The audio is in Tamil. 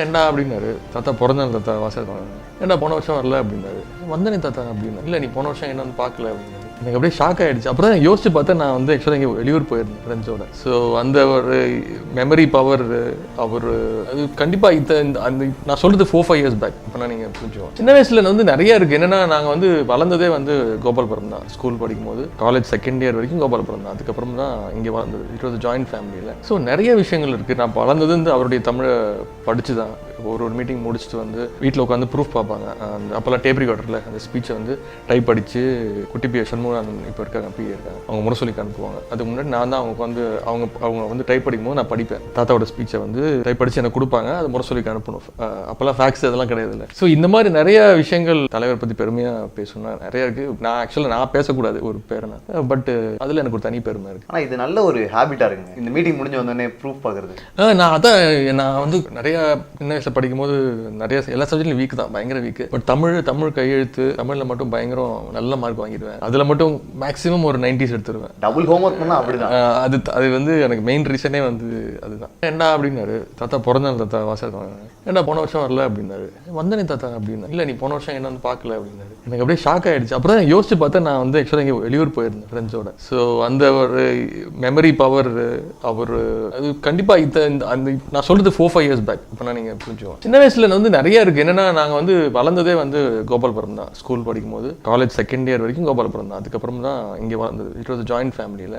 ஏண்டா அப்படின்னாரு. தாத்தா பிறந்தாள் தாத்தா வாசல் ஏண்டா போன வருஷம் வரல அப்படின்னாரு. வந்தனே தாத்தா அப்படின்னா. இல்லை நீ போன வருஷம் என்ன வந்து பார்க்கல அப்படின்னாரு. எனக்கு அப்படியே ஷாக் ஆகிடுச்சு. அப்புறம் தான் யோசிச்சு பார்த்தா நான் வந்து ஆக்சுவலாக இங்கே வெளியூர் போயிருந்தேன் ஃப்ரெண்ட்ஸோட. ஸோ அந்த ஒரு மெமரி பவர் அவர் அது கண்டிப்பாக இந்த அந்த நான் சொல்கிறது 4-5 இயர்ஸ் பேக். இப்போனா நீங்கள் புரிஞ்சுவோம். சின்ன வயசில் வந்து நிறைய இருக்குது. என்னென்னா நாங்கள் வந்து வளர்ந்ததே வந்து கோபால்புரம் தான். ஸ்கூல் படிக்கும்போது காலேஜ் செகண்ட் இயர் வரைக்கும் கோபால்புரம் தான். அதுக்கப்புறம் தான் இங்கே வளர்ந்தது. இட் வாஸ் ஜாயின்ட் ஃபேமிலியில். ஸோ நிறைய விஷயங்கள் இருக்குது. நான் வளர்ந்தது வந்து அவருடைய தமிழை படித்து தான். ஒரு மீட்டிங் முடிச்சுட்டு வந்து வீட்டில் உட்காந்து ப்ரூஃப் பார்ப்பாங்க. அந்த அப்போல்லாம் டேப் ரெக்கார்டரில் அந்த ஸ்பீச்சை வந்து டைப் அடித்து குட்டி பி சண்முகானந்தன் இப்போ இருக்காங்க, பிஏ இருக்காங்க, அவங்க முரசொலிக்கு அனுப்புவாங்க. அதுக்கு முன்னாடி நான் தான் அவங்க வந்து அவங்க வந்து டைப் படிக்கும்போது நான் படிப்பேன். தாத்தாவோட ஸ்பீச்சை வந்து டைப் அடித்து எனக்கு கொடுப்பாங்க. அது முரசொலிக்கு அனுப்பணும். அப்போல்லாம் ஃபேக்ஸ் அதெல்லாம் கிடையாது இல்லை. ஸோ இந்த மாதிரி நிறைய விஷயங்கள் தலைவர் பற்றி பெருமையாக பேசணும்னா நிறைய இருக்குது. நான் ஆக்சுவலாக நான் பேசக்கூடாது ஒரு பேரை, பட் அதில் எனக்கு ஒரு தனி பெருமை இருக்குது. ஆனால் இது நல்ல ஒரு ஹேபிட்டாக இருக்குங்க. இந்த மீட்டிங் முடிஞ்ச வந்தோடனே ப்ரூஃப் பார்க்குறது. நான் வந்து நிறையா சின்ன வயசில் படிக்கும்போது நிறைய எல்லா சப்ஜெக்ட்லையும் வீக் தான், பயங்கர வீக்கு. பட் தமிழ் கையெழுத்து தமிழில் மட்டும் பயங்கரம் நல்ல மார்க் வாங்கிடுவேன். அதில் மட்டும் மேக்ஸிமம் ஒரு 90s எடுத்துருவேன். டபுள் ஹோம்ஒர்க் பண்ணால் அப்படிதான். அது வந்து எனக்கு மெயின் ரீசனே வந்து அதுதான். ஏண்டா அப்படின்னாரு. தாத்தா பிறந்தாள் தாத்தா வாசல் ஏண்டா போன வருஷம் வரல அப்படின்னாரு. வந்தனே தாத்தா அப்படின்னா. இல்லை நீ போன வருஷம் என்ன வந்து பார்க்கல அப்படின்னாரு. எனக்கு அப்படியே ஷாக் ஆகிடுச்சு. அப்புறம் தான் யோசிச்சு பார்த்தா நான் வந்து ஆக்சுவலாக இங்கே வெளியூர் போயிருந்தேன் ஃப்ரெண்ட்ஸோட. ஸோ அந்த ஒரு மெமரி பவர் அவர் அது கண்டிப்பாக அந்த நான் சொல்கிறது 4-5 இயர்ஸ் பேக். இப்போனா நீங்கள் புரிஞ்சுவோம். சின்ன வயசில் வந்து நிறைய இருக்குது. என்னென்னா நாங்கள் வந்து வளர்ந்ததே வந்து கோபால்புரம் தான். ஸ்கூல் படிக்கும்போது காலேஜ் செகண்ட் இயர் வரைக்கும் கோபால்புரம் தான். அதுக்கப்புறம் தான் இங்கே வளர்ந்தது. இட் வாஸ் ஜாயின்ட் ஃபேமிலியில்.